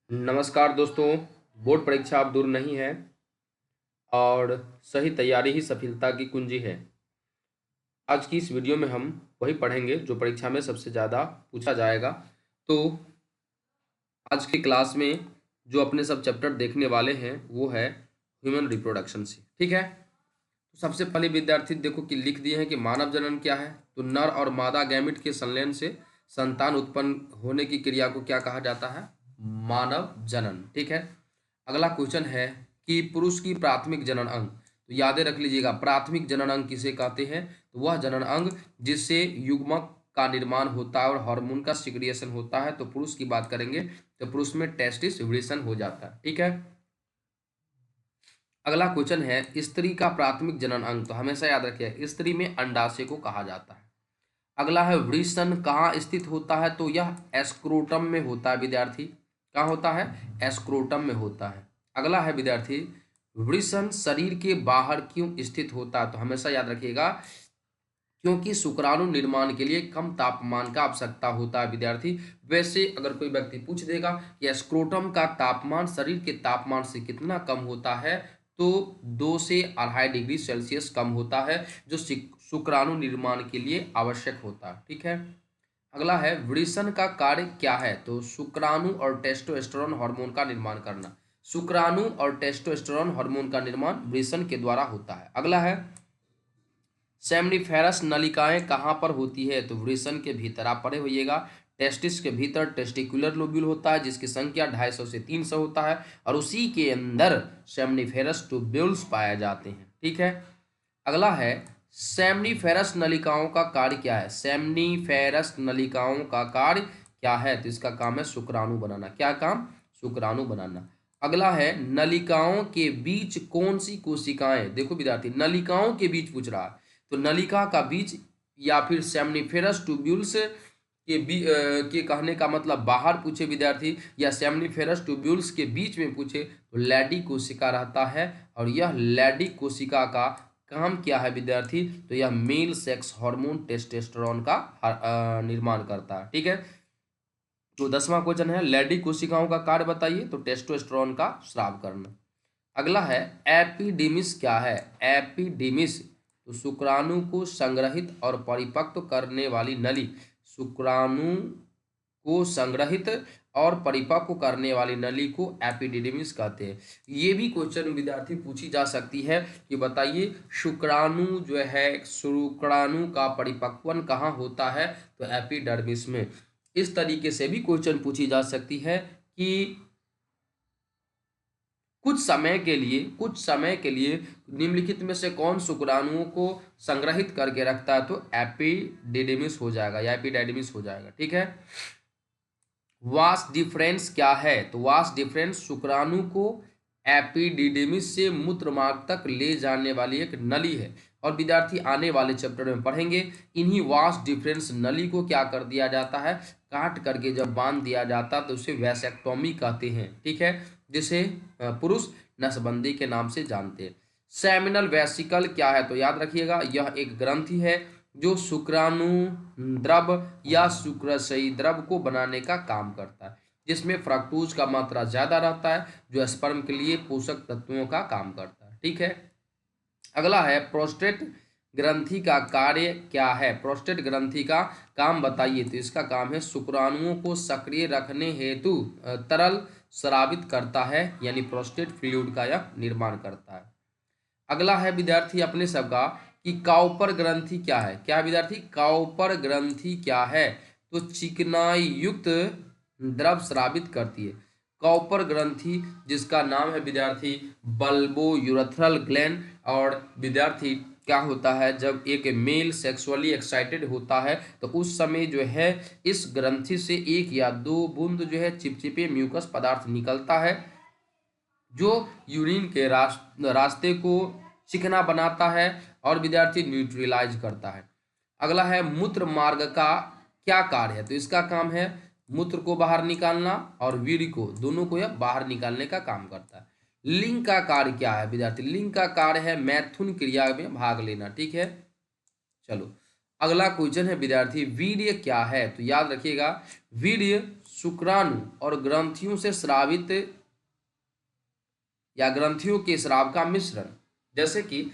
नमस्कार दोस्तों। बोर्ड परीक्षा अब दूर नहीं है और सही तैयारी ही सफलता की कुंजी है। आज की इस वीडियो में हम वही पढ़ेंगे जो परीक्षा में सबसे ज़्यादा पूछा जाएगा। तो आज की क्लास में जो अपने सब चैप्टर देखने वाले हैं वो है ह्यूमन रिप्रोडक्शन से। ठीक है, तो सबसे पहले विद्यार्थी देखो कि लिख दिए हैं कि मानव जनन क्या है। तो नर और मादा गैमिट के संलयन से संतान उत्पन्न होने की क्रिया को क्या कहा जाता है? मानव जनन। ठीक है, अगला क्वेश्चन है कि पुरुष की प्राथमिक जनन अंग। तो यादें रख लीजिएगा, प्राथमिक जनन अंग किसे कहते हैं? तो वह जनन अंग जिससे युग्मक का निर्माण होता है और हार्मोन का सिक्रिएशन होता है। तो पुरुष की बात करेंगे तो पुरुष में टेस्टिस विब्रेशन हो जाता है। ठीक है, अगला क्वेश्चन है स्त्री का प्राथमिक जनन अंग। तो हमेशा याद रखिए स्त्री में अंडाशय को कहा जाता है। अगला है वृषण कहाँ स्थित होता है? तो यह एस्क्रोटम में होता है विद्यार्थी। कहाँ होता है? एस्क्रोटम में होता है। अगला है विद्यार्थी वृषण शरीर के बाहर क्यों स्थित होता है? तो हमेशा याद रखिएगा क्योंकि शुक्राणु निर्माण के लिए कम तापमान का आवश्यकता होता है विद्यार्थी। वैसे अगर कोई व्यक्ति पूछ देगा कि स्क्रोटम का तापमान शरीर के तापमान से कितना कम होता है, तो 2 से 2.5 डिग्री सेल्सियस कम होता है, जो शुक्राणु निर्माण के लिए आवश्यक होता है। ठीक है, अगला है वृषण का कार्य क्या है? तो शुक्राणु और टेस्टोस्टेरोन हार्मोन का निर्माण करना। शुक्राणु और टेस्टोस्टेरोन हार्मोन का निर्माण वृषण के द्वारा होता है। अगला है सेमनीफेरस नलिकाएं कहाँ पर होती है? तो वृषण के भीतर। आप पढ़े होइएगा टेस्टिस के भीतर टेस्टिकुलर लोब्यूल होता है जिसकी संख्या 250 से 300 होता है और उसी के अंदर सेमनीफेरस ट्यूब्यूल्स पाए जाते हैं। ठीक है, अगला है सेमनीफेरस नलिकाओं का कार्य क्या है? सेमनीफेरस नलिकाओं का कार्य क्या है? तो इसका काम है शुक्राणु बनाना। क्या काम? शुक्राणु बनाना। अगला है नलिकाओं के बीच कौन सी कोशिकाएं? देखो विद्यार्थी नलिकाओं के बीच पूछ रहा है, तो नलिका का बीच या फिर सेमनीफेरस ट्यूब्यूल्स के कहने का मतलब बाहर पूछे विद्यार्थी या सेमनीफेरस ट्यूब्यूल्स के बीच में पूछे तो लैडी कोशिका रहता है। और यह लैडी कोशिका का काम क्या है विद्यार्थी? तो यह मेल सेक्स हार्मोन टेस्टोस्टेरोन का निर्माण करता है। ठीक है, तो 10वां क्वेश्चन है लैडी कोशिकाओं का कार्य बताइए। तो टेस्टोस्टेरोन का स्राव करना। अगला है एपिडिमिस क्या है? एपिडिमिस तो शुक्राणु को संग्रहित और परिपक्व करने वाली नली। शुक्राणु को संग्रहित और परिपक्व करने वाली नली को एपिडिडिमिस कहते हैं। ये भी क्वेश्चन विद्यार्थी पूछी जा सकती है कि बताइए शुक्राणु जो है शुक्राणु का परिपक्वन कहाँ होता है? तो एपिडर्मिस में। इस तरीके से भी क्वेश्चन पूछी जा सकती है कि कुछ समय के लिए निम्नलिखित में से कौन शुक्राणुओं को संग्रहित करके रखता है? तो एपिडिडिमिस हो जाएगा या एपिडाइडिमिस हो जाएगा। ठीक है, वास डिफरेंस क्या है? तो वास डिफरेंस शुक्राणु को एपिडिडिमिस से मूत्र मार्ग तक ले जाने वाली एक नली है। और विद्यार्थी आने वाले चैप्टर में पढ़ेंगे इन्हीं वास डिफरेंस नली को क्या कर दिया जाता है? काट करके जब बांध दिया जाता तो उसे वैसेक्टोमी कहते हैं। ठीक है, जिसे पुरुष नसबंदी के नाम से जानते हैं। सेमिनल वेसिकल क्या है? तो याद रखिएगा यह एक ग्रंथि है जो शुक्राणु द्रव या शुक्राशयी द्रव को बनाने का काम करता है, जिसमें फ्रक्टोज का मात्रा ज्यादा रहता है जो स्पर्म के लिए पोषक तत्वों का काम करता है। ठीक है, अगला है प्रोस्टेट ग्रंथि का कार्य क्या है? प्रोस्टेट ग्रंथि का काम बताइए। तो इसका काम है शुक्राणुओं को सक्रिय रखने हेतु तरल स्रावित करता है, यानी प्रोस्टेट फ्लूइड का यह निर्माण करता है। अगला है विद्यार्थी अपने सबका कि काउपर ग्रंथि क्या है? क्या विद्यार्थी काउपर ग्रंथि क्या है? तो चिकनाई युक्त द्रव स्रावित करती है। काउपर ग्रंथि जिसका नाम है विद्यार्थी बल्बो यूरेथ्रल ग्लैंड। और विद्यार्थी क्या होता है जब एक मेल सेक्सुअली एक्साइटेड होता है तो उस समय जो है इस ग्रंथि से 1 या 2 बूंद जो है चिपचिपे म्यूकस पदार्थ निकलता है जो यूरिन के रास्ते को चिकना बनाता है और विद्यार्थी न्यूट्रलाइज करता है। अगला है मूत्र मार्ग का क्या कार्य है? तो इसका काम है मूत्र को बाहर निकालना और वीर्य को, दोनों को यह बाहर निकालने का काम करता है। लिंग का कार्य क्या है विद्यार्थी? लिंग का कार्य है मैथुन क्रिया में भाग लेना। ठीक है, चलो अगला क्वेश्चन है विद्यार्थी, वीर्य क्या है? तो याद रखिएगा, वीर्य शुक्राणु और ग्रंथियों से स्रावित या ग्रंथियों के स्राव का मिश्रण। जैसे कि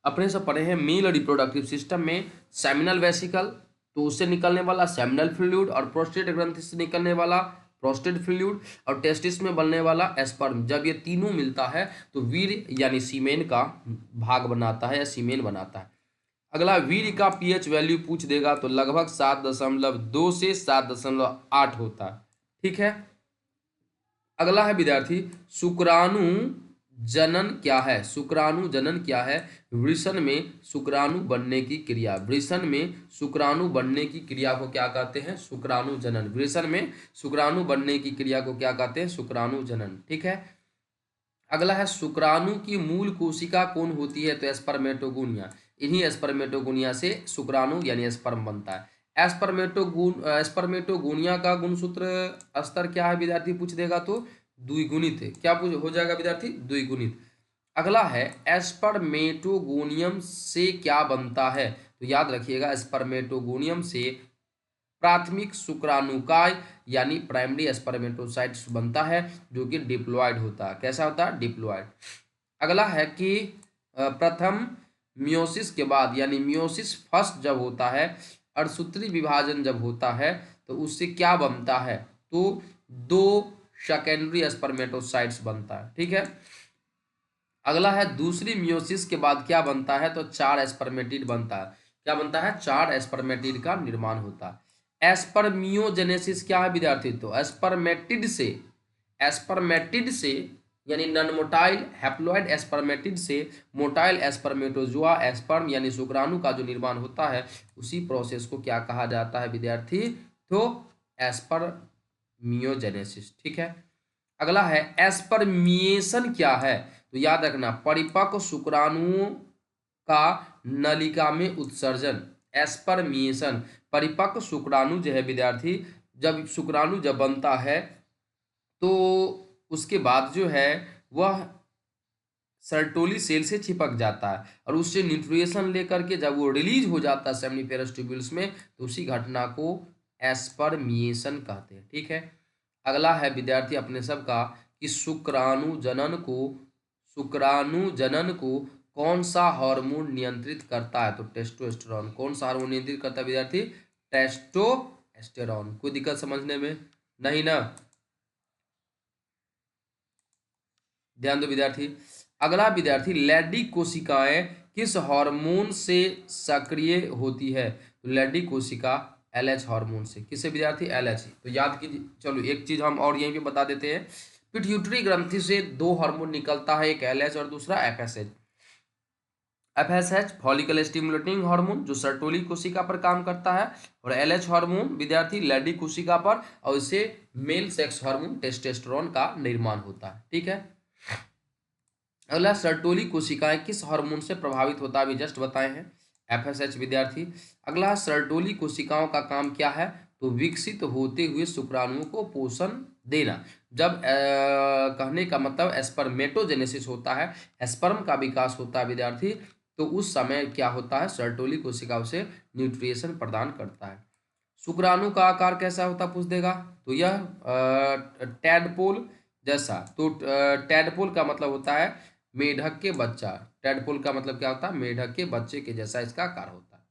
अपने से पढ़े हैं मेल रिप्रोडक्टिव सिस्टम में सेमिनल वेसिकल, तो उससे निकलने वाला सेमिनल फ्लूइड, और प्रोस्टेट ग्रंथि से निकलने वाला प्रोस्टेट फ्लूइड, और टेस्टिस में बनने वाला स्पर्म। जब ये तीनों मिलता है तो वीर्य यानी सीमेन का भाग बनाता है या सीमेन बनाता है। अगला, वीर्य का पीएच वैल्यू पूछ देगा तो लगभग 7.2 से 7.8 होता है। ठीक है। अगला है विद्यार्थी, शुक्राणु जनन क्या है? शुक्राणु जनन क्या है? वृषण में शुक्राणु बनने की क्रिया। वृषण में शुक्राणु बनने की क्रिया को क्या कहते हैं? शुक्राणु जनन। वृषण में शुक्राणु बनने की क्रिया को क्या कहते हैं? शुक्राणु जनन। ठीक है। अगला है, शुक्राणु की मूल कोशिका कौन होती है? तो स्पर्मेटोगोनिया। इन्हीं स्पर्मेटोगोनिया से शुक्राणु यानी स्पर्म बनता है। स्पर्मेटोगोनिया का गुणसूत्र स्तर क्या है विद्यार्थी पूछ देगा तो द्विगुणित है। क्या पूछ हो जाएगा विद्यार्थी? द्विगुणित। अगला है, स्पर्मेटोगोनियम से क्या बनता है? तो याद रखिएगा, स्पर्मेटोगोनियम से प्राथमिक शुक्राणुकाय यानी प्राइमरी स्पर्मेटोसाइट्स बनता है, जो कि डिप्लॉयड होता है। कैसा होता है? डिप्लॉयड। अगला है कि प्रथम मियोसिस के बाद यानी मियोसिस फर्स्ट जब होता है, अर्धसूत्री विभाजन जब होता है, तो उससे क्या बनता है? तो 2 सेकेंडरी स्पर्मेटोसाइट्स बनता है। ठीक है। अगला है, दूसरी मियोसिस के बाद क्या बनता है? तो 4 स्पर्मेटिड बनता है। क्या बनता है? 4 स्पर्मेटिड का निर्माण होता है। एस्पर्मियोजेनेसिस क्या है विद्यार्थी? तो एस्पर्मेटिड से यानी नॉन मोटाइल हैप्लॉइड एस्पर्मेटिड से मोटाइल एस्पर्मेटोजुआ एस्पर्म यानी शुक्राणु का जो निर्माण होता है, उसी प्रोसेस को क्या कहा जाता है विद्यार्थी? तो एस्पर्मियोजेनेसिस। ठीक है। अगला है, एस्पर्मिएशन क्या है? तो याद रखना, परिपक्व शुक्राणुओं का नलिका में उत्सर्जन। एस्पर्मिएशन, परिपक्व शुक्राणु जो है विद्यार्थी, जब शुक्राणु जब बनता है तो उसके बाद जो है वह सर्टोली सेल से चिपक जाता है, और उससे न्यूट्रिएशन लेकर के जब वो रिलीज हो जाता है सेमिनिफेरस ट्यूब्यूल्स में, तो उसी घटना को एस्पर्मिएशन कहते हैं। ठीक है। अगला है विद्यार्थी अपने सबका कि शुक्राणु जनन को कौन सा हार्मोन नियंत्रित करता है? तो टेस्टोस्टेरोन। कौन सा हार्मोन नियंत्रित करता है विद्यार्थी? टेस्टोस्टेरोन। कोई दिक्कत समझने में? नहीं ना? ध्यान दो विद्यार्थी। अगला विद्यार्थी, लैडी कोशिकाएं किस हार्मोन से सक्रिय होती है? तो लैडी कोशिका एलएच हार्मोन से। किससे विद्यार्थी? एलएच। तो याद कीजिए। चलो एक चीज हम और यहीं पे बता देते हैं, पिट्यूटरी ग्रंथि से 2 हार्मोन निकलता है, एक एलएच और दूसरा FSH. FSH follicle stimulating hormone जो सर्टोली कोशिका पर काम करता है, और एलएच हार्मोन विद्यार्थी लैडी कोशिका पर, और इससे मेल सेक्स हार्मोन टेस्टोस्टेरोन का निर्माण होता है। ठीक है। अगला, सर्टोली कोशिकाएं किस हार्मोन से प्रभावित होता है? अभी जस्ट बताए हैं, एफएसएच विद्यार्थी। अगला, सर्टोली कोशिकाओं का काम क्या है? तो विकसित होते हुए शुक्राणुओं को पोषण देना। जब कहने का मतलब स्पर्मेटोजेनेसिस होता है, स्पर्म का विकास होता है विद्यार्थी, तो उस समय क्या होता है? सर्टोली कोशिका उसे न्यूट्रिएशन प्रदान करता है। शुक्राणु का आकार कैसा होता पूछ देगा, तो यह टैडपोल जैसा। तो टैडपोल का मतलब होता है मेढक के बच्चा। टैडपोल का मतलब क्या होता है? मेढक के बच्चे के जैसा इसका आकार होता है।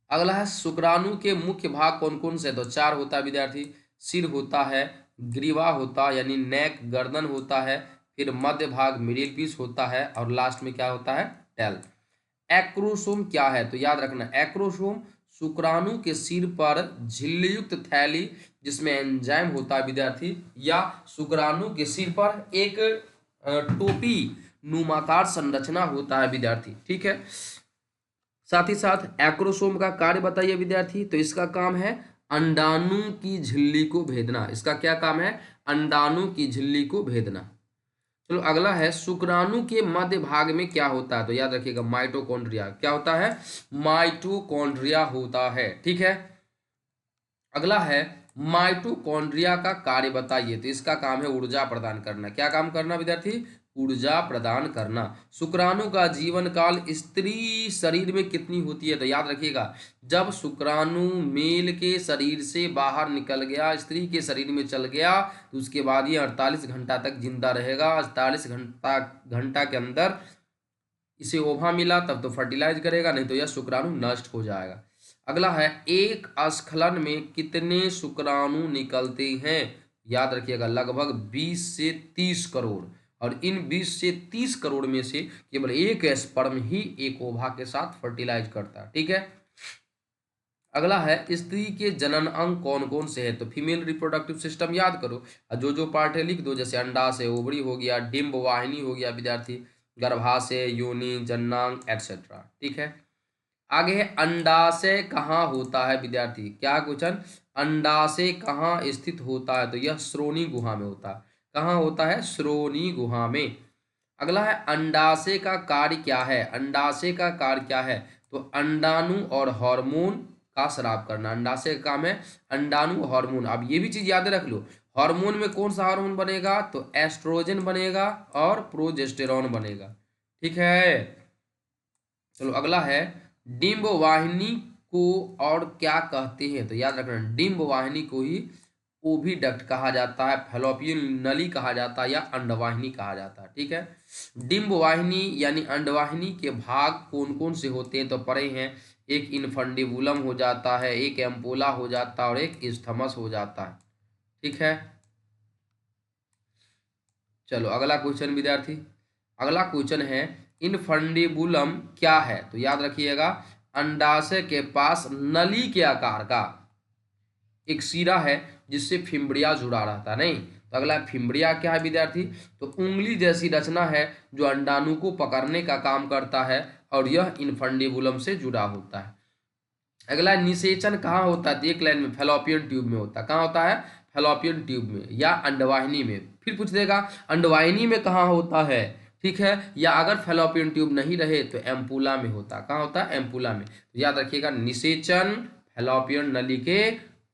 अगला है, शुक्राणु के मुख्य भाग कौन कौन से? तो 4 होता है विद्यार्थी। सिर होता है, ग्रीवा होता है यानी नेक गर्दन होता है, फिर मध्य भाग मिडिल पीस होता है, और लास्ट में क्या होता है? टेल। एक्रोसोम क्या है? तो याद रखना, एक्रोसोम शुक्राणु के सिर पर झिल्लीयुक्त थैली जिसमें एंजाइम होता है विद्यार्थी, या शुक्राणु के सिर पर एक टोपी नुमाकार संरचना होता है विद्यार्थी। ठीक है। साथ ही साथ एक्रोसोम का कार्य बताइए विद्यार्थी। तो इसका काम है अंडाणु की झिल्ली को भेदना। इसका क्या काम है? अंडाणु की झिल्ली को भेदना। चलो अगला है, शुक्राणु के मध्य भाग में क्या होता है? तो याद रखिएगा, माइटोकॉन्ड्रिया। क्या होता है? माइटोकॉन्ड्रिया होता है। ठीक है। अगला है, माइटोकॉन्ड्रिया का कार्य बताइए। तो इसका काम है ऊर्जा प्रदान करना। क्या काम करना विद्यार्थी? ऊर्जा प्रदान करना। शुक्राणु का जीवन काल स्त्री शरीर में कितनी होती है? तो याद रखिएगा, जब शुक्राणु मेल के शरीर से बाहर निकल गया, स्त्री के शरीर में चल गया, तो उसके बाद ये 48 घंटा तक जिंदा रहेगा। 48 घंटा के अंदर इसे ओवा मिला तब तो फर्टिलाइज करेगा, नहीं तो यह शुक्राणु नष्ट हो जाएगा। अगला है, एक स्खलन में कितने शुक्राणु निकलते हैं? याद रखिएगा, लगभग 20 से 30 करोड़। और इन 20 से 30 करोड़ में से केवल एक स्पर्म ही एक ओवा के साथ फर्टिलाइज करता है। ठीक है। अगला है, स्त्री के जनन अंग कौन कौन से हैं? तो फीमेल रिप्रोडक्टिव सिस्टम याद करो, जो पार्ट है लिख दो, जैसे अंडाशय, ओवरी हो गया, डिंब वाहिनी हो गया विद्यार्थी, गर्भाशय, योनि, जननांग एटसेट्रा। ठीक है। आगे है, अंडाशय कहाँ होता है विद्यार्थी? क्या क्वेश्चन, अंडाशय कहाँ स्थित होता है? तो यह श्रोणि गुहा में होता है। कहाँ होता है? श्रोणि गुहा में। अगला है, अंडाशय का कार्य क्या है? अंडाशय का कार्य क्या है? तो अंडाणु और हार्मोन का स्राव करना अंडाशय का काम है। अंडाणु हार्मोन, अब ये भी चीज याद रख लो, हार्मोन में कौन सा हार्मोन बनेगा? तो एस्ट्रोजन बनेगा और प्रोजेस्टेरॉन बनेगा। ठीक है। चलो अगला है, डिंब वाहिनी को और क्या कहते हैं? तो याद रखना, डिंब वाहिनी को ही ओविडक्ट कहा जाता है, फैलोपियन नली कहा जाता है, या अंडवाहिनी कहा जाता है। ठीक है। डिंब वाहिनी यानी अंडवाहिनी के भाग कौन कौन से होते हैं? तो पढ़े हैं, एक इनफंडिबुलम हो जाता है, एक एम्पोला हो जाता है और एक इस्थमस हो जाता है। ठीक है। चलो अगला क्वेश्चन विद्यार्थी, अगला क्वेश्चन है, इनफंडिबुलम क्या है? तो याद रखिएगा, अंडाशय के पास नली के आकार का एक सिरा है जिससे फिम्बड़िया जुड़ा रहता है। नहीं तो अगला, फिम्बड़िया क्या है विद्यार्थी? तो उंगली जैसी रचना है जो अंडाणु को पकड़ने का काम करता है और यह इनफंडिबुलम से जुड़ा होता है। अगला, निषेचन कहाँ होता है? एक लाइन में, फैलोपियन ट्यूब में होता है। कहाँ होता है? फैलोपियन ट्यूब में या अंडवाहिनी में। फिर पूछ देगा, अंडवाहिनी में कहाँ होता है? ठीक है। या अगर फैलोपियन ट्यूब नहीं रहे तो एम्पुला में होता। कहाँ होता है? एम्पुला में। तो याद रखिएगा, निषेचन फैलोपियन नली के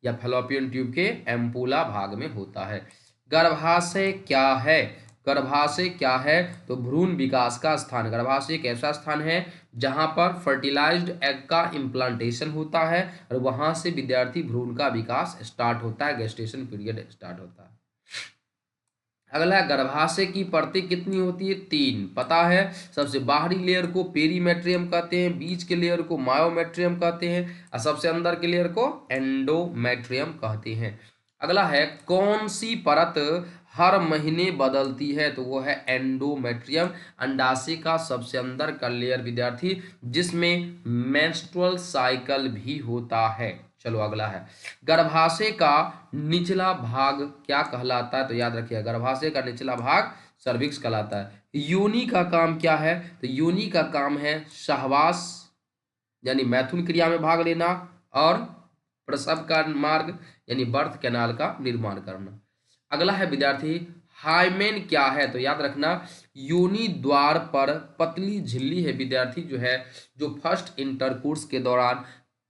या फैलोपियन ट्यूब के एम्पुला भाग में होता है। गर्भाशय क्या है? गर्भाशय क्या है? तो भ्रूण विकास का स्थान। गर्भाशय एक ऐसा स्थान है जहां पर फर्टिलाइज्ड एग का इम्प्लांटेशन होता है और वहां से विद्यार्थी भ्रूण का विकास स्टार्ट होता है, गेस्टेशन पीरियड स्टार्ट होता है। अगला, गर्भाशय की परतें कितनी होती है? 3। पता है, सबसे बाहरी लेयर को पेरीमेट्रियम कहते हैं, बीच के लेयर को मायोमेट्रियम कहते हैं और सबसे अंदर के लेयर को एंडोमेट्रियम कहते हैं। अगला है, कौन सी परत हर महीने बदलती है? तो वो है एंडोमेट्रियम, अंडाशय का सबसे अंदर का लेयर विद्यार्थी, जिसमें मेंस्ट्रुअल साइकिल भी होता है। चलो अगला है, गर्भाशय का निचला भाग क्या कहलाता है? तो याद रखिए, गर्भाशय का निचला भाग सर्विक्स कहलाता है। योनि का काम क्या है? तो योनि का काम है सहवास यानी मैथुन क्रिया में भाग लेना और प्रसव का मार्ग यानी बर्थ कैनाल का निर्माण करना। अगला है विद्यार्थी, हाइमेन क्या है? तो याद रखना, योनि द्वार पर पतली झिल्ली है विद्यार्थी, जो है जो फर्स्ट इंटरकोर्स के दौरान,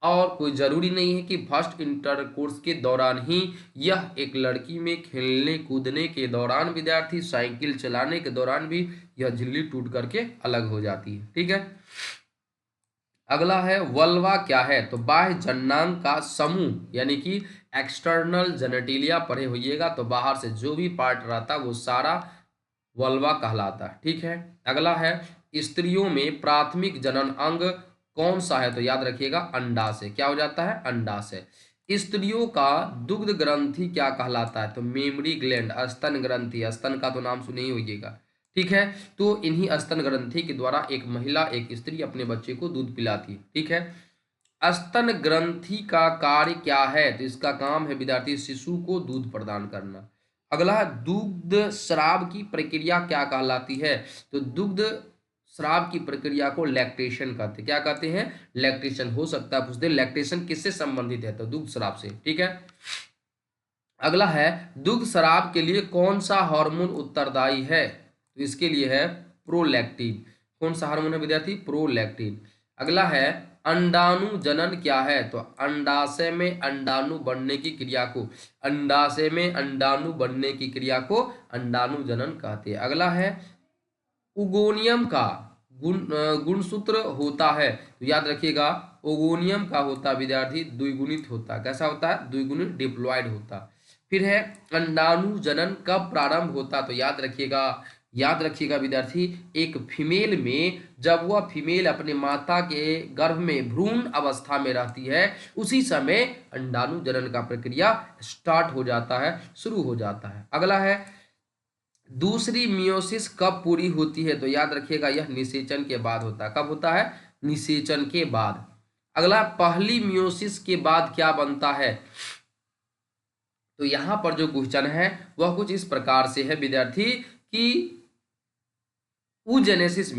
और कोई जरूरी नहीं है कि फर्स्ट इंटरकोर्स के दौरान ही, यह एक लड़की में खेलने कूदने के दौरान विद्यार्थी, साइकिल चलाने के दौरान भी यह झिल्ली टूट करके अलग हो जाती है। ठीक है। अगला है, वल्वा क्या है? तो बाह्य जननांग का समूह यानी कि एक्सटर्नल जेनेटिलिया पढ़े होइएगा, तो बाहर से जो भी पार्ट रहता है वो सारा वल्वा कहलाता है। ठीक है। अगला है, स्त्रियों में प्राथमिक जनन अंग कौन सा है? तो याद रखिएगा, अंडाशय। क्या हो जाता है? अंडाशय। स्त्रियों का दुग्ध ग्रंथि क्या कहलाता है? तो मेमरी ग्लैंड, स्तन ग्रंथि, स्तन का तो नाम सुने ही होइएगा। ठीक है। तो इन्हीं स्तन ग्रंथि के द्वारा एक महिला, एक स्त्री अपने बच्चे को दूध पिलाती है। ठीक है। स्तन ग्रंथि का कार्य क्या है? तो इसका काम है विद्यार्थी, शिशु को दूध प्रदान करना। अगला है, दुग्ध स्राव की प्रक्रिया क्या कहलाती है? तो दुग्ध स्राव की प्रक्रिया को लैक्टेशन कहते हैं। क्या कहते हैं? लैक्टेशन। हो सकता है पूछते लैक्टेशन किससे संबंधित है? तो दुग्ध स्राव से। ठीक है। अगला है, दुग्ध स्राव के लिए कौन सा हार्मोन उत्तरदायी है? तो इसके लिए है प्रोलैक्टिन। कौन सा हार्मोन है विद्यार्थी? प्रोलैक्टिन। अगला है, अंडाणु जनन क्या है? तो अंडाशय में अंडाणु बनने की क्रिया को, अंडाशय में अंडाणु बनने की क्रिया को अंडाणु जनन कहते हैं। अगला है, ओगोनियम का गुणसूत्र होता है, तो याद रखिएगा ओगोनियम का होता है विद्यार्थी द्विगुणित होता है। कैसा होता है? द्विगुणित, डिप्लॉयड होता है। फिर है अंडाणु जनन कब प्रारंभ होता, तो याद रखिएगा विद्यार्थी, एक फीमेल में जब वह फीमेल अपने माता के गर्भ में भ्रूण अवस्था में रहती है, उसी समय अंडाणु जनन का प्रक्रिया स्टार्ट हो जाता है, शुरू हो जाता है। अगला है दूसरी मियोसिस कब पूरी होती है, तो याद रखिएगा यह निषेचन के बाद होता है। कब होता है? निषेचन के बाद। अगला पहली मियोसिस के बाद क्या बनता है, तो यहां पर जो क्वेश्चन है वह कुछ इस प्रकार से है विद्यार्थी कि ऊजेनेसिस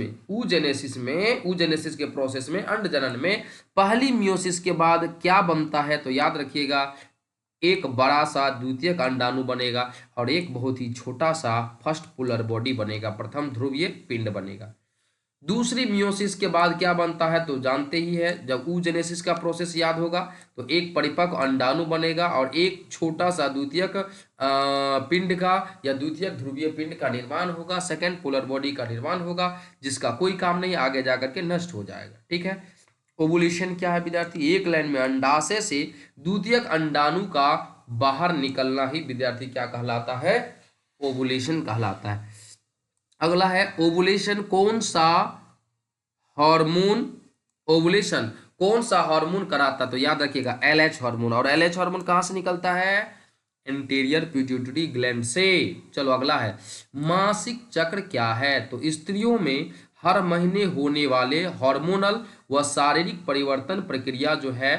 के प्रोसेस में, अंड जनन में पहली मियोसिस के बाद क्या बनता है, तो याद रखिएगा एक बड़ा सा द्वितीयक अंडाणु बनेगा और एक बहुत ही छोटा सा फर्स्ट पोलर बॉडी बनेगा, प्रथम ध्रुवीय पिंड बनेगा। दूसरी मियोसिस के बाद क्या बनता है, तो जानते ही है, जब ऊजेनेसिस का प्रोसेस याद होगा तो एक परिपक्व अंडाणु बनेगा और एक छोटा सा द्वितीयक पिंड का या द्वितीयक ध्रुवीय पिंड का निर्माण होगा, सेकेंड पोलर बॉडी का निर्माण होगा, जिसका कोई काम नहीं, आगे जाकर के नष्ट हो जाएगा। ठीक है। ओवुलेशन क्या है विद्यार्थी? एक लाइन में अंडाशय से द्वितीयक अंडाणु का बाहर निकलना ही विद्यार्थी क्या कहलाता है? ओवुलेशन कहलाता है। अगला है ओवुलेशन कौन सा हार्मोन ओवुलेशन कौन सा हार्मोन कराता, तो याद रखिएगा LH हार्मोन। और LH हार्मोन कहां से निकलता है? इंटीरियर पिट्यूटरी ग्लैंड से। चलो अगला है मासिक चक्र क्या है, तो स्त्रियों में हर महीने होने वाले हार्मोनल व शारीरिक परिवर्तन प्रक्रिया जो है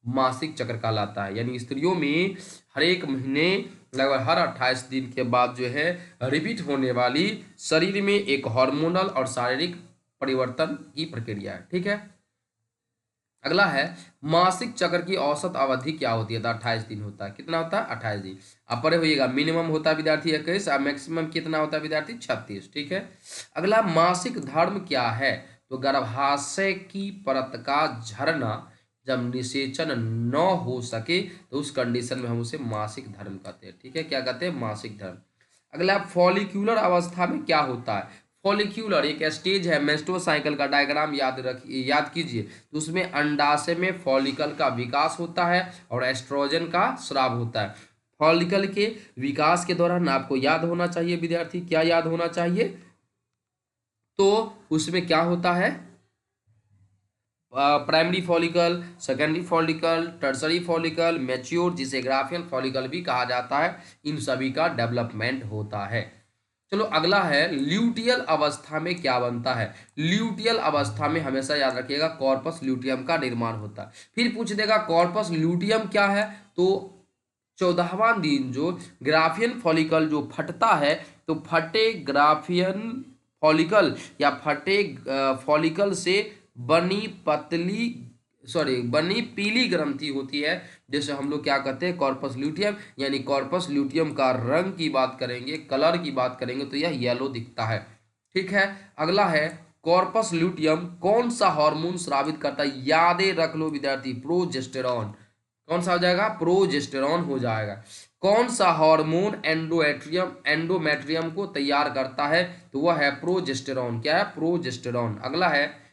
मासिक चक्र कहलाता है। यानी स्त्रियों में हर एक महीने लगभग हर 28 दिन के बाद जो है रिपीट होने वाली शरीर में एक हार्मोनल और शारीरिक परिवर्तन की प्रक्रिया है। ठीक है। अगला है मासिक चक्र की औसत अवधि क्या होती है, तो 28 दिन होता है। कितना होता है? 28 दिन। अब परे होइएगा, मिनिमम होता है विद्यार्थी 21 और मैक्सिमम कितना होता है विद्यार्थी? 36। ठीक है। अगला मासिक धर्म क्या है, तो गर्भाशय की परत का झरना जब निषेचन न हो सके तो उस कंडीशन में हम उसे मासिक धर्म कहते हैं। ठीक है। क्या कहते हैं? मासिक धर्म। अगला फॉलिक्यूलर अवस्था में क्या होता है? फॉलिक्यूलर एक स्टेज है, मेस्टो साइकिल का डायग्राम याद कीजिए, तो उसमें अंडाशय में फॉलिकल का विकास होता है और एस्ट्रोजन का स्राव होता है। फॉलिकल के विकास के दौरान आपको याद होना चाहिए विद्यार्थी, क्या याद होना चाहिए, तो उसमें क्या होता है? Primary follicle, secondary follicle, tertiary follicle, mature, जिसे ग्राफियन फॉलिकल भी कहा जाता है, इन सभी का डेवलपमेंट होता है। चलो अगला है ल्यूटियल अवस्था में क्या बनता है। ल्यूटियल अवस्था में हमेशा याद रखिएगा कॉर्पस ल्यूटियम का निर्माण होता है। फिर पूछ देगा कॉर्पस ल्यूटियम क्या है, तो 14वां दिन जो ग्राफियन फॉलिकल जो फटता है, तो फटे ग्राफियन फॉलिकल या फटे फॉलिकल से बनी पीली ग्रंथि होती है, जैसे हम लोग क्या कहते हैं? Corpus luteum. यानी कॉर्पस ल्यूटियम का रंग की बात करेंगे, कलर की बात करेंगे, तो यह येलो दिखता है। ठीक है। अगला है कॉर्पस ल्यूटियम कौन सा हार्मोन स्रावित करता है? यादें रख लो विद्यार्थी, प्रोजेस्टेरॉन। कौन सा हो जाएगा? प्रोजेस्टेरॉन हो जाएगा। कौन सा हार्मोन एंडोमेट्रियम को तैयार करता है, तो वह है प्रोजेस्टेरॉन। क्या है? प्रोजेस्टेरॉन। अगला है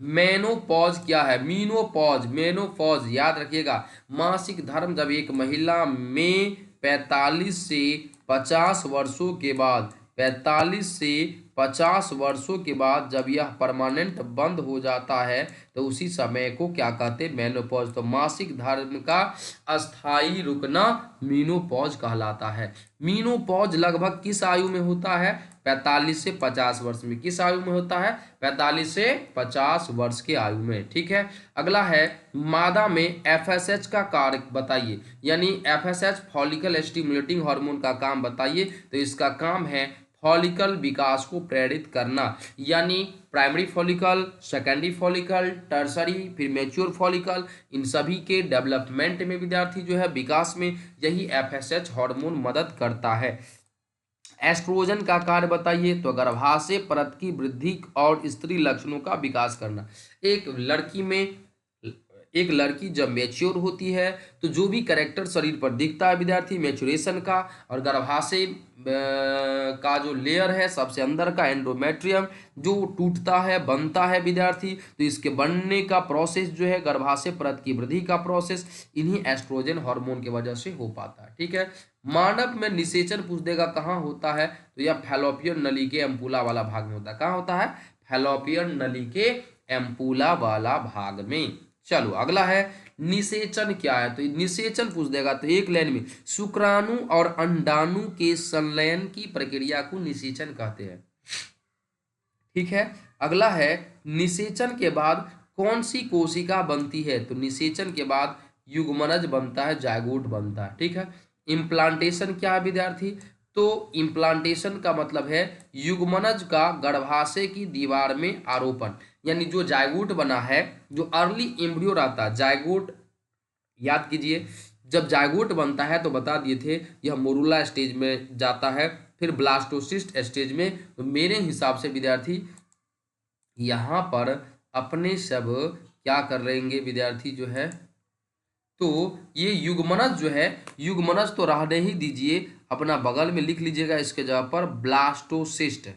मेनोपॉज क्या है? मेनोपॉज याद रखिएगा मासिक धर्म जब एक महिला में 45 से 50 वर्षों के बाद 45 से 50 वर्षों के बाद जब यह परमानेंट बंद हो जाता है, तो उसी समय को क्या कहते हैं? मेनोपॉज। तो मासिक धर्म का अस्थायी रुकना मीनोपॉज कहलाता है। मीनोपॉज लगभग किस आयु में होता है? 45 से 50 वर्ष में। किस आयु में होता है? 45 से 50 वर्ष के आयु में। ठीक है। अगला है मादा में FSH का कार्य बताइए, यानी FSH फॉलिकल स्टिमुलेटिंग हार्मोन का काम बताइए, तो इसका काम है फॉलिकल विकास को प्रेरित करना। यानी primary follicle, secondary follicle, tertiary, फिर मैच्योर फॉलिकल, इन सभी के डेवलपमेंट में विद्यार्थी जो है विकास में यही FSH हार्मोन मदद करता है। एस्ट्रोजन का कार्य बताइए, तो गर्भाशय परत की वृद्धि और स्त्री लक्षणों का विकास करना। एक लड़की में एक लड़की जब मैच्योर होती है तो जो भी कैरेक्टर शरीर पर दिखता है विद्यार्थी मैच्योरेशन का, और गर्भाशय का जो लेयर है सबसे अंदर का एंडोमेट्रियम जो टूटता है बनता है विद्यार्थी, तो इसके बनने का प्रोसेस जो है गर्भाशय परत की वृद्धि का प्रोसेस इन्हीं एस्ट्रोजन हार्मोन की वजह से हो पाता है। ठीक है, मानव में निषेचन पूछ देगा कहाँ होता है, तो यह फैलोपियन नली के एम्पुला वाला भाग में होता है। कहाँ होता है? फैलोपियन नली के एम्पुला वाला भाग में। चलो अगला है निषेचन क्या है, तो निषेचन पूछ देगा तो एक लाइन में शुक्राणु और अंडाणु के संलयन की प्रक्रिया को निषेचन कहते हैं। ठीक है, अगला है निषेचन के बाद कौन सी कोशिका बनती है, तो निषेचन के बाद युग्मनज बनता है, जायगोट बनता है। ठीक है, इम्प्लांटेशन क्या है विद्यार्थी, तो इम्प्लांटेशन का मतलब है युग्मनज का गर्भाशय की दीवार में आरोपण, यानी जो जायगोट बना है, जो अर्ली एम्ब्रियो रहता है जायगोट, याद कीजिए जब जायगोट बनता है तो बता दिए थे यह मोरुला स्टेज में जाता है, फिर ब्लास्टोसिस्ट स्टेज में। तो मेरे हिसाब से विद्यार्थी यहाँ पर अपने सब क्या कर लेंगे विद्यार्थी जो है, तो ये युग्मनज जो है, युग्मनज तो रहने ही दीजिए, अपना बगल में लिख लीजिएगा इसके जगह पर blastocyst,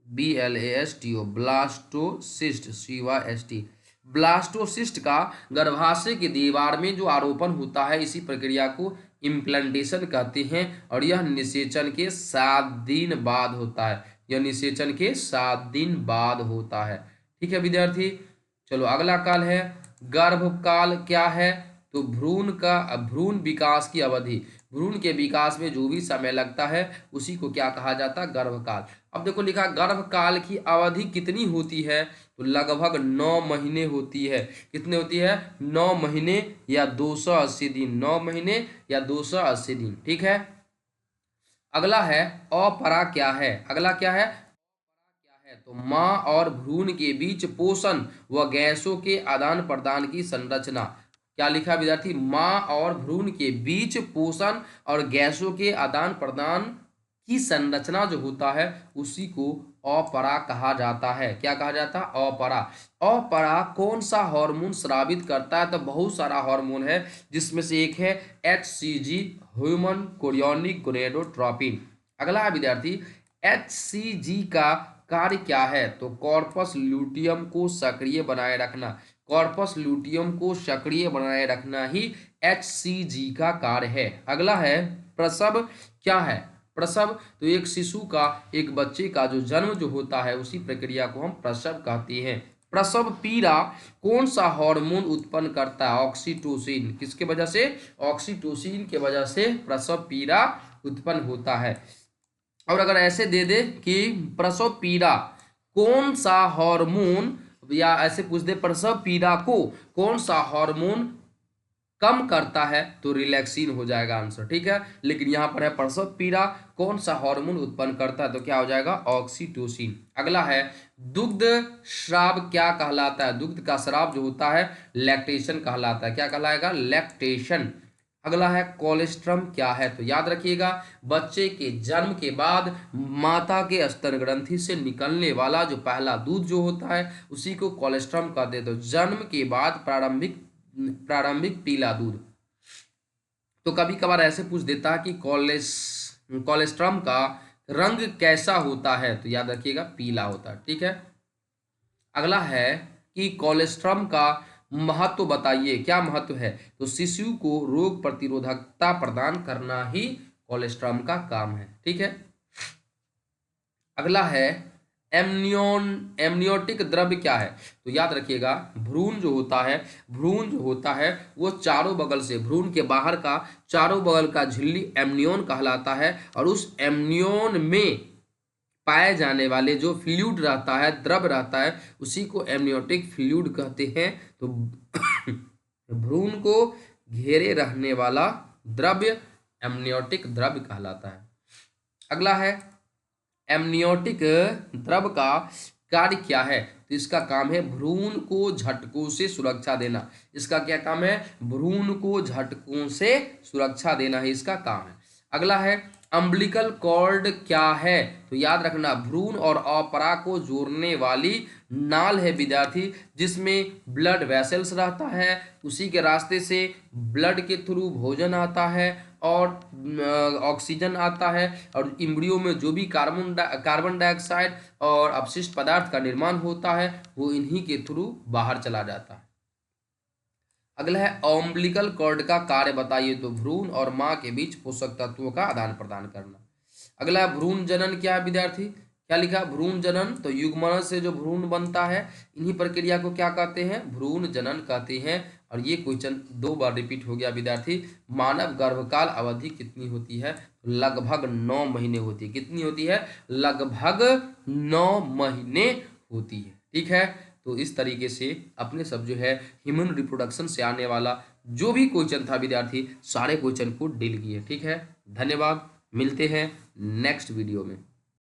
BLASTO, blastocyst, CYST। Blastocyst का गर्भाशय की दीवार में जो आरोपण होता है इसी प्रक्रिया को इम्प्लांटेशन कहते हैं, और यह निषेचन के 7 दिन बाद होता है। यह निषेचन के 7 दिन बाद होता है। ठीक है विद्यार्थी, चलो अगला काल है गर्भकाल क्या है, तो भ्रूण विकास की अवधि, भ्रूण के विकास में जो भी समय लगता है उसी को क्या कहा जाता है? गर्भकाल। अब देखो लिखा गर्भकाल की अवधि कितनी होती है, तो लगभग 9 महीने होती है। कितने होती है? 9 महीने या 280 दिन, 9 महीने या 280 दिन। ठीक है, अगला है अपरा क्या है, अगला क्या है? तो माँ और भ्रूण के बीच पोषण व गैसों के आदान प्रदान की संरचना। क्या लिखा विद्यार्थी? माँ और भ्रूण के बीच पोषण और गैसों के आदान प्रदान की संरचना जो होता है उसी को अपरा कहा जाता है। क्या कहा जाता है? अपरा। अपरा कौन सा हार्मोन स्रावित करता है, तो बहुत सारा हार्मोन है जिसमें से एक है HCG, ह्यूमन कोरियोनिक गोनेडोट्रोपिन। अगला है विद्यार्थी HCG का कार्य क्या है, तो कॉर्पस ल्यूटियम को सक्रिय बनाए रखना, कॉर्पस ल्यूटियम को सक्रिय बनाए रखना ही HCG का कार्य है। अगला है प्रसव क्या है, प्रसव तो एक शिशु का, एक बच्चे का जो जन्म जो होता है उसी प्रक्रिया को हम प्रसव कहते हैं। प्रसव पीड़ा कौन सा हार्मोन उत्पन्न करता है? ऑक्सीटोसिन। किसके वजह से? ऑक्सीटोसिन के वजह से प्रसव पीड़ा उत्पन्न होता है। और अगर ऐसे दे दे कि प्रसव पीड़ा कौन सा हार्मोन, या ऐसे पूछ दे प्रसव पीड़ा को कौन सा हार्मोन कम करता है, तो रिलैक्सिन हो जाएगा आंसर। ठीक है, लेकिन यहाँ पर है प्रसव पीड़ा कौन सा हार्मोन उत्पन्न करता है, तो क्या हो जाएगा? ऑक्सीटोसिन। अगला है दुग्ध स्राव क्या कहलाता है, दुग्ध का स्राव जो होता है लैक्टेशन कहलाता है। क्या कहलाएगा? लैक्टेशन। अगला है कोलेस्ट्रम क्या है, तो याद रखिएगा बच्चे के जन्म के बाद माता के स्तन ग्रंथि से निकलने वाला जो पहला दूध जो होता है उसी को कोलेस्ट्रम कहते हैं। तो जन्म के बाद प्रारंभिक पीला दूध। तो कभी कभार ऐसे पूछ देता है कि कोलेस्ट्रम का रंग कैसा होता है, तो याद रखिएगा पीला होता है। ठीक है, अगला है कि कोलेस्ट्रम का महत्व बताइए, क्या महत्व है, तो शिशु को रोग प्रतिरोधकता प्रदान करना ही कोलेस्ट्रम का काम है। ठीक है, अगला है एमनियोटिक द्रव्य क्या है, तो याद रखिएगा भ्रूण जो होता है, भ्रूण जो होता है वो चारों बगल से, भ्रूण के बाहर का चारों बगल का झिल्ली एमनियोन कहलाता है, और उस एमनियोन में पाए जाने वाले जो फ्लूइड रहता है, द्रव रहता है, उसी को एमनियोटिक फ्लूइड कहते हैं। तो भ्रूण को घेरे रहने वाला द्रव्य एमनियोटिक द्रव्य कहलाता है। अगला है एमनियोटिक द्रव का कार्य क्या है, तो इसका काम है भ्रूण को झटकों से सुरक्षा देना। इसका क्या काम है? भ्रूण को झटकों से सुरक्षा देना ही इसका काम है। अगला है अम्बिलिकल कॉर्ड क्या है, तो याद रखना भ्रूण और अपरा को जोड़ने वाली नाल है विद्यार्थी, जिसमें ब्लड वेसल्स रहता है, उसी के रास्ते से ब्लड के थ्रू भोजन आता है और ऑक्सीजन आता है, और इम्ब्रियो में जो भी कार्बन डाइऑक्साइड और अपशिष्ट पदार्थ का निर्माण होता है वो इन्हीं के थ्रू बाहर चला जाता है। अगला है अम्बिलिकल कॉर्ड का कार्य बताइए, तो भ्रूण और माँ के बीच पोषक तत्वों का आदान प्रदान करना। अगला है भ्रूण जनन क्या है विद्यार्थी, क्या लिखा, भ्रूण जनन, तो युग्मन से जो भ्रूण बनता है इन्हीं प्रक्रिया को क्या कहते हैं, भ्रूण जनन कहते हैं। और ये क्वेश्चन 2 बार रिपीट हो गया विद्यार्थी। मानव गर्भकाल अवधि कितनी होती है, लगभग 9 महीने होती है। कितनी होती है, लगभग 9 महीने होती है। ठीक है, तो इस तरीके से अपने सब जो है ह्यूमन रिप्रोडक्शन से आने वाला जो भी क्वेश्चन था विद्यार्थी, सारे क्वेश्चन को डील किए। ठीक है, धन्यवाद, मिलते हैं नेक्स्ट वीडियो में।